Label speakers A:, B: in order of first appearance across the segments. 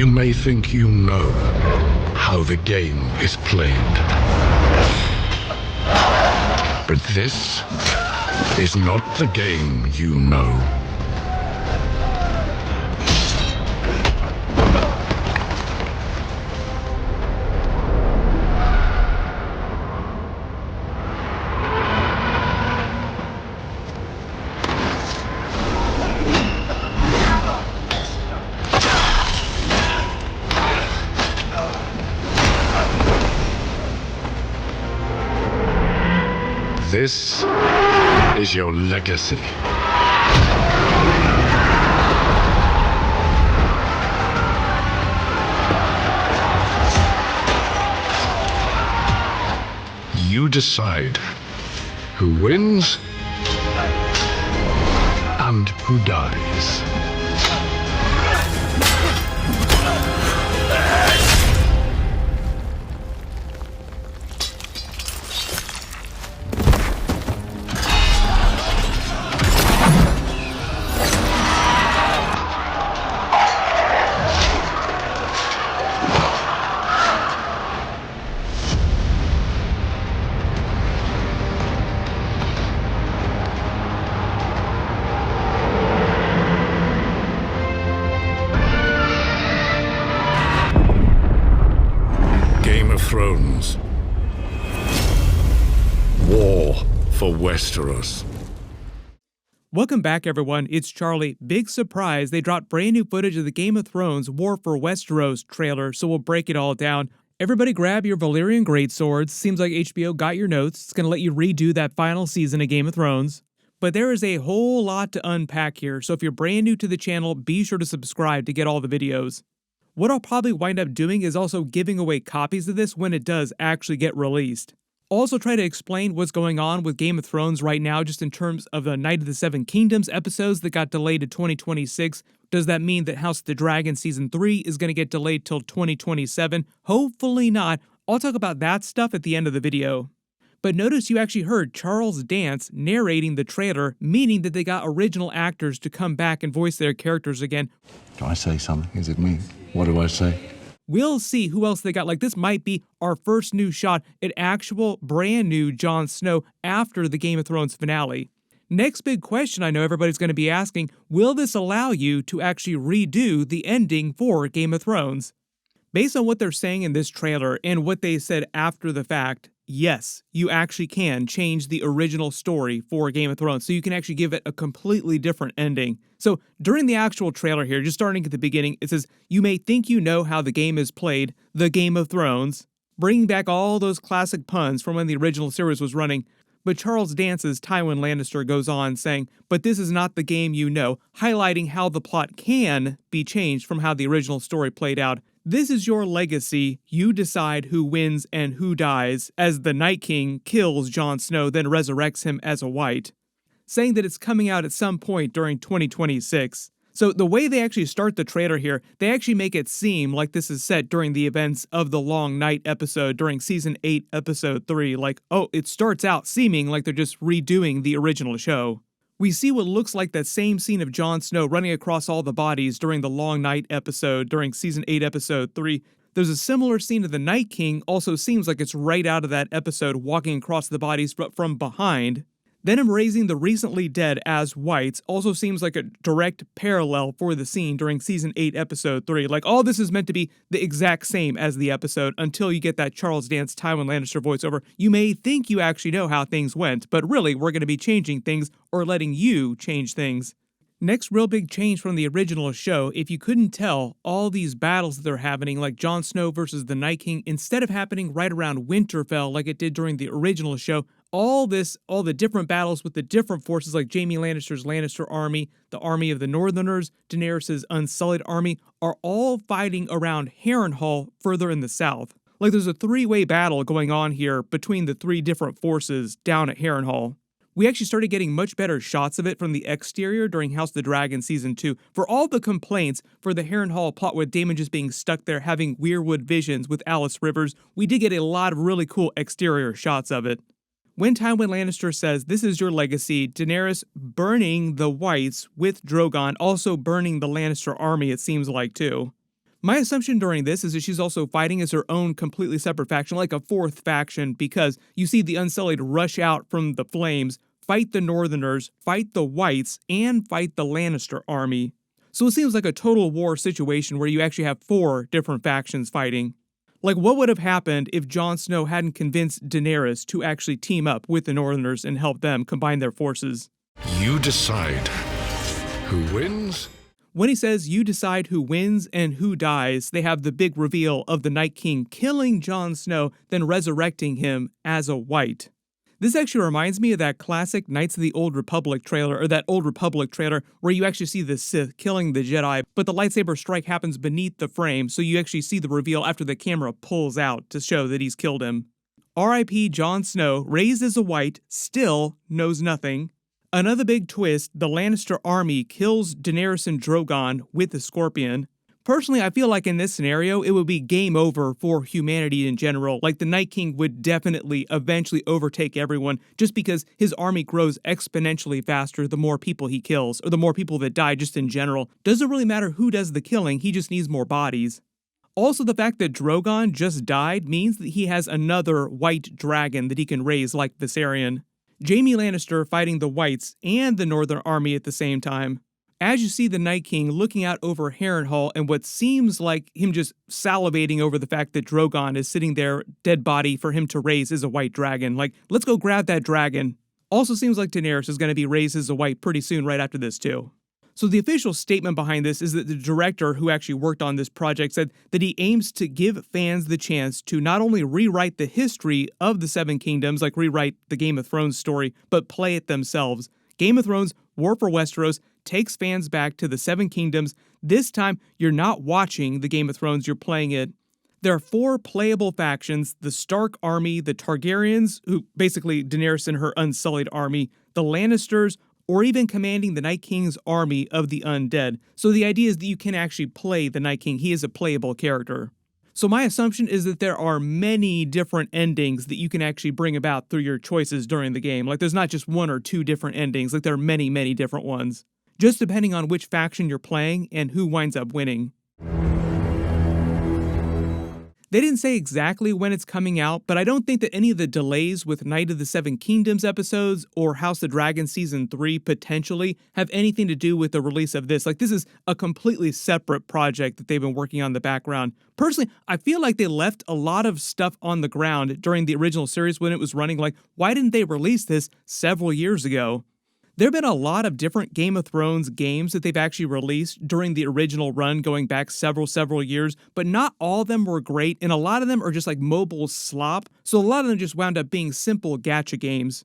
A: You may think you know how the game is played. But this is not the game you know. This is your legacy. You decide who wins and who dies. Thrones. War for Westeros.
B: Welcome back, everyone. It's Charlie. Big surprise, they dropped brand new footage of the Game of Thrones War for Westeros trailer, so we'll break it all down. Everybody grab your Valyrian greatswords. Seems like HBO got your notes. It's going to let you redo that final season of Game of Thrones. But there is a whole lot to unpack here, so if you're brand new to the channel, be sure to subscribe to get all the videos. What I'll probably wind up doing is also giving away copies of this when it does actually get released. Also try to explain what's going on with Game of Thrones right now just in terms of the Night of the Seven Kingdoms episodes that got delayed to 2026. Does that mean that House of the Dragon Season 3 is going to get delayed till 2027? Hopefully not. I'll talk about that stuff at the end of the video. But notice you actually heard Charles Dance narrating the trailer, meaning that they got original actors to come back and voice their characters again.
C: Do I say something? Is it me? What do I say?
B: We'll see who else they got. Like, this might be our first new shot at actual brand new Jon Snow after the Game of Thrones finale. Next big question I know everybody's going to be asking, will this allow you to actually redo the ending for Game of Thrones? Based on what they're saying in this trailer and what they said after the fact, yes, you actually can change the original story for Game of Thrones, so you can actually give it a completely different ending. So during the actual trailer here, just starting at the beginning, it says, you may think you know how the game is played, the Game of Thrones, bringing back all those classic puns from when the original series was running. But Charles Dance's Tywin Lannister goes on saying, but this is not the game you know, highlighting how the plot can be changed from how the original story played out. This is your legacy. You decide who wins and who dies, as the Night King kills Jon Snow, then resurrects him as a White, saying that it's coming out at some point during 2026. So the way they actually start the trailer here, they actually make it seem like this is set during the events of the Long Night episode during Season 8, Episode 3. Like, oh, it starts out seeming like they're just redoing the original show. We see what looks like that same scene of Jon Snow running across all the bodies during the Long Night episode during Season 8, Episode 3. There's a similar scene of the Night King, also seems like it's right out of that episode, walking across the bodies but from behind. Then him raising the recently dead as Whites also seems like a direct parallel for the scene during Season 8, Episode 3. Like, all this is meant to be the exact same as the episode until you get that Charles Dance Tywin Lannister voiceover. You may think you actually know how things went, but really we're going to be changing things or letting you change things. Next real big change from the original show, if you couldn't tell, all these battles that are happening, like Jon Snow versus the Night King, instead of happening right around Winterfell like it did during the original show, all the different battles with the different forces like Jaime Lannister's Lannister army, the army of the Northerners, Daenerys' Unsullied army, are all fighting around Harrenhal further in the south. Like there's a three-way battle going on here between the three different forces down at Harrenhal. We actually started getting much better shots of it from the exterior during House of the Dragon Season 2. For all the complaints for the Harrenhal plot with Daemon just being stuck there having Weirwood visions with Alice Rivers, we did get a lot of really cool exterior shots of it. When Tywin Lannister says, "This is your legacy," Daenerys burning the Whites with Drogon, also burning the Lannister army, it seems like, too. My assumption during this is that she's also fighting as her own completely separate faction, like a fourth faction, because you see the Unsullied rush out from the flames, fight the Northerners, fight the Whites, and fight the Lannister army. So it seems like a total war situation where you actually have 4 different factions fighting. Like, what would have happened if Jon Snow hadn't convinced Daenerys to actually team up with the Northerners and help them combine their forces?
A: You decide who wins.
B: When he says you decide who wins and who dies, they have the big reveal of the Night King killing Jon Snow, then resurrecting him as a White. This actually reminds me of that classic Knights of the Old Republic trailer, or that Old Republic trailer, where you actually see the Sith killing the Jedi, but the lightsaber strike happens beneath the frame, so you actually see the reveal after the camera pulls out to show that he's killed him. R.I.P. Jon Snow, raised as a White, still knows nothing. Another big twist, the Lannister army kills Daenerys and Drogon with the Scorpion. Personally, I feel like in this scenario, it would be game over for humanity in general. Like, the Night King would definitely eventually overtake everyone just because his army grows exponentially faster the more people he kills, or the more people that die just in general. Doesn't really matter who does the killing, he just needs more bodies. Also, the fact that Drogon just died means that he has another white dragon that he can raise like Viserion. Jaime Lannister fighting the Whites and the Northern Army at the same time. As you see the Night King looking out over Harrenhal and what seems like him just salivating over the fact that Drogon is sitting there, dead body, for him to raise as a white dragon. Like, let's go grab that dragon. Also seems like Daenerys is going to be raised as a white pretty soon right after this too. So the official statement behind this is that the director who actually worked on this project said that he aims to give fans the chance to not only rewrite the history of the Seven Kingdoms, like rewrite the Game of Thrones story, but play it themselves. Game of Thrones, War for Westeros, takes fans back to the Seven Kingdoms. This time, you're not watching the Game of Thrones, you're playing it. There are 4 playable factions: the Stark army, the Targaryens, who basically Daenerys and her Unsullied army, the Lannisters, or even commanding the Night King's army of the undead. So the idea is that you can actually play the Night King. He is a playable character. So my assumption is that there are many different endings that you can actually bring about through your choices during the game. Like, there's not just 1 or 2 different endings. Like, there are many, many different ones, just depending on which faction you're playing and who winds up winning. They didn't say exactly when it's coming out, but I don't think that any of the delays with Night of the Seven Kingdoms episodes or House of Dragon Season 3 potentially have anything to do with the release of this. Like, this is a completely separate project that they've been working on in the background. Personally, I feel like they left a lot of stuff on the ground during the original series when it was running. Like, why didn't they release this several years ago? There have been a lot of different Game of Thrones games that they've actually released during the original run going back several years, but not all of them were great, and a lot of them are just like mobile slop, so a lot of them just wound up being simple gacha games.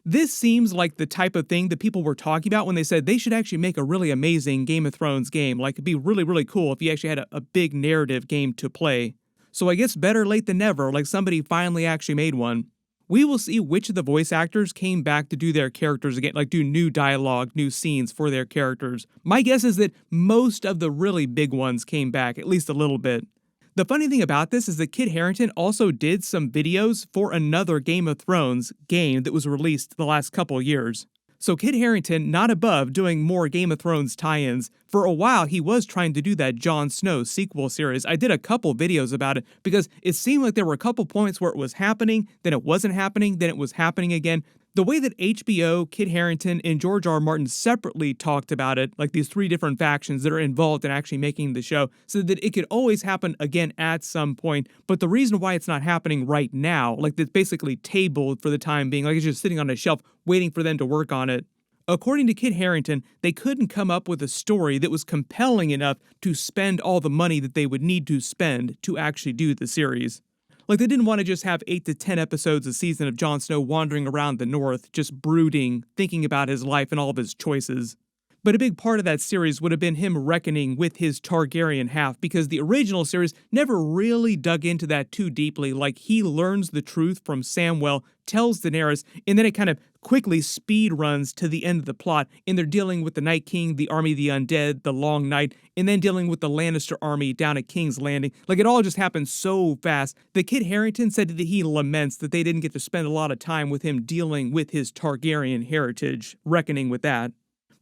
B: This seems like the type of thing that people were talking about when they said they should actually make a really amazing Game of Thrones game. Like, it'd be really, really cool if you actually had a big narrative game to play. So I guess better late than never, like somebody finally actually made one. We will see which of the voice actors came back to do their characters again, like do new dialogue, new scenes for their characters. My guess is that most of the really big ones came back, at least a little bit. The funny thing about this is that Kit Harington also did some videos for another Game of Thrones game that was released the last couple years. So Kit Harington, not above doing more Game of Thrones tie-ins. For a while, he was trying to do that Jon Snow Sequel Series. I did a couple videos about it because it seemed like there were a couple points where it was happening, then it wasn't happening, then it was happening again. The way that HBO, Kit Harington, and George R. R. Martin separately talked about it, like these 3 different factions that are involved in actually making the show, so that it could always happen again at some point. But the reason why it's not happening right now, like it's basically tabled for the time being, like it's just sitting on a shelf waiting for them to work on it. According to Kit Harington, they couldn't come up with a story that was compelling enough to spend all the money that they would need to spend to actually do the series. Like, they didn't want to just have 8 to 10 episodes a season of Jon Snow wandering around the North, just brooding, thinking about his life and all of his choices. But a big part of that series would have been him reckoning with his Targaryen half, because the original series never really dug into that too deeply. Like, he learns the truth from Samwell, tells Daenerys, and then it kind of quickly speed runs to the end of the plot, and they're dealing with the Night King, the Army of the Undead, the Long Night, and then dealing with the Lannister army down at King's Landing. Like, it all just happened so fast that Kit Harington said that he laments that they didn't get to spend a lot of time with him dealing with his Targaryen heritage, reckoning with that.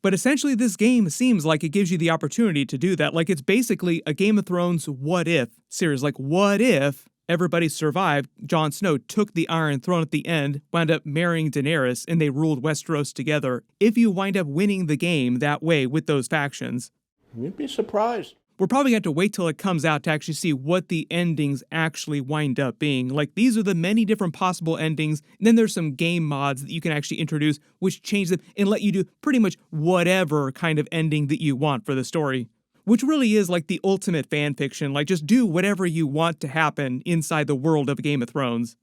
B: But essentially, this game seems like it gives you the opportunity to do that. Like, it's basically a Game of Thrones what if series. Like, what if everybody survived? Jon Snow took the Iron Throne at the end, wound up marrying Daenerys, and they ruled Westeros together. If you wind up winning the game that way with those factions,
D: you'd be surprised.
B: We're probably going to have to wait till it comes out to actually see what the endings actually wind up being. Like, these are the many different possible endings, and then there's some game mods that you can actually introduce, which change them and let you do pretty much whatever kind of ending that you want for the story. Which really is like the ultimate fan fiction, like just do whatever you want to happen inside the world of Game of Thrones.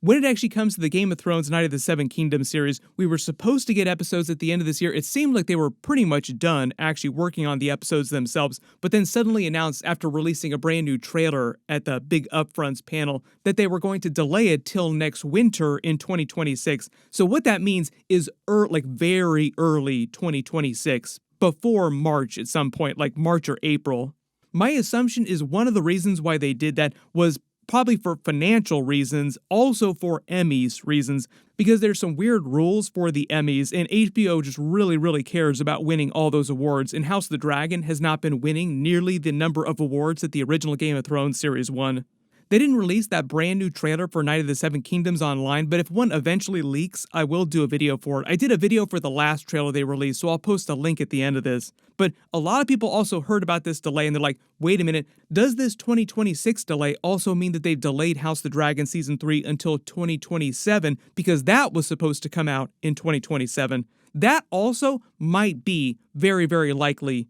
B: When it actually comes to the Game of Thrones Night of the Seven Kingdoms series, we were supposed to get episodes at the end of this year. It seemed like they were pretty much done actually working on the episodes themselves, but then suddenly announced after releasing a brand new trailer at the big upfronts panel that they were going to delay it till next winter in 2026. So what that means is like very early 2026, before March at some point, like March or April. My assumption is one of the reasons why they did that was probably for financial reasons, also for Emmys reasons, because there's some weird rules for the Emmys, and HBO just really cares about winning all those awards, and House of the Dragon has not been winning nearly the number of awards that the original Game of Thrones series won. They didn't release that brand new trailer for Night of the Seven Kingdoms online, but if one eventually leaks, I will do a video for it. I did a video for the last trailer they released, so I'll post a link at the end of this. But a lot of people also heard about this delay, and they're like, wait a minute, does this 2026 delay also mean that they've delayed House of the Dragon Season 3 until 2027? Because that was supposed to come out in 2027. That also might be very likely.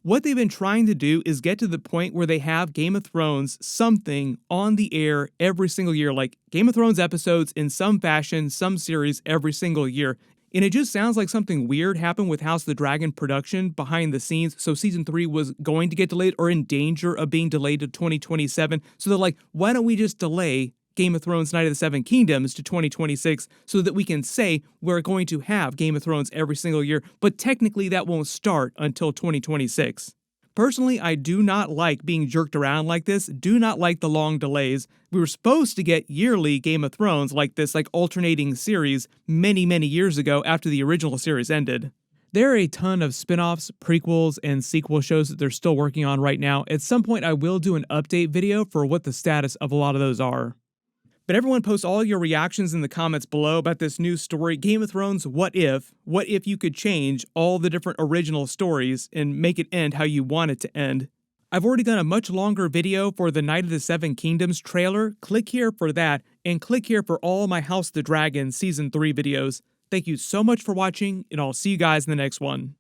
B: What they've been trying to do is get to the point where they have Game of Thrones something on the air every single year, like Game of Thrones episodes in some fashion, some series every single year. And it just sounds like something weird happened with House of the Dragon production behind the scenes, so Season 3 was going to get delayed or in danger of being delayed to 2027. So they're like, why don't we just delay Game of Thrones Night of the Seven Kingdoms to 2026 so that we can say we're going to have Game of Thrones every single year, but technically that won't start until 2026. Personally, I do not like being jerked around like this, do not like the long delays. We were supposed to get yearly Game of Thrones like this, like alternating series many years ago after the original series ended. There are a ton of spin-offs, prequels, and sequel shows that they're still working on right now. At some point, I will do an update video for what the status of a lot of those are. But everyone post all your reactions in the comments below about this new story, Game of Thrones What If you could change all the different original stories and make it end how you want it to end. I've already done a much longer video for the Night of the Seven Kingdoms trailer. Click here for that, and click here for all my House of the Dragon Season 3 videos. Thank you so much for watching, and I'll see you guys in the next one.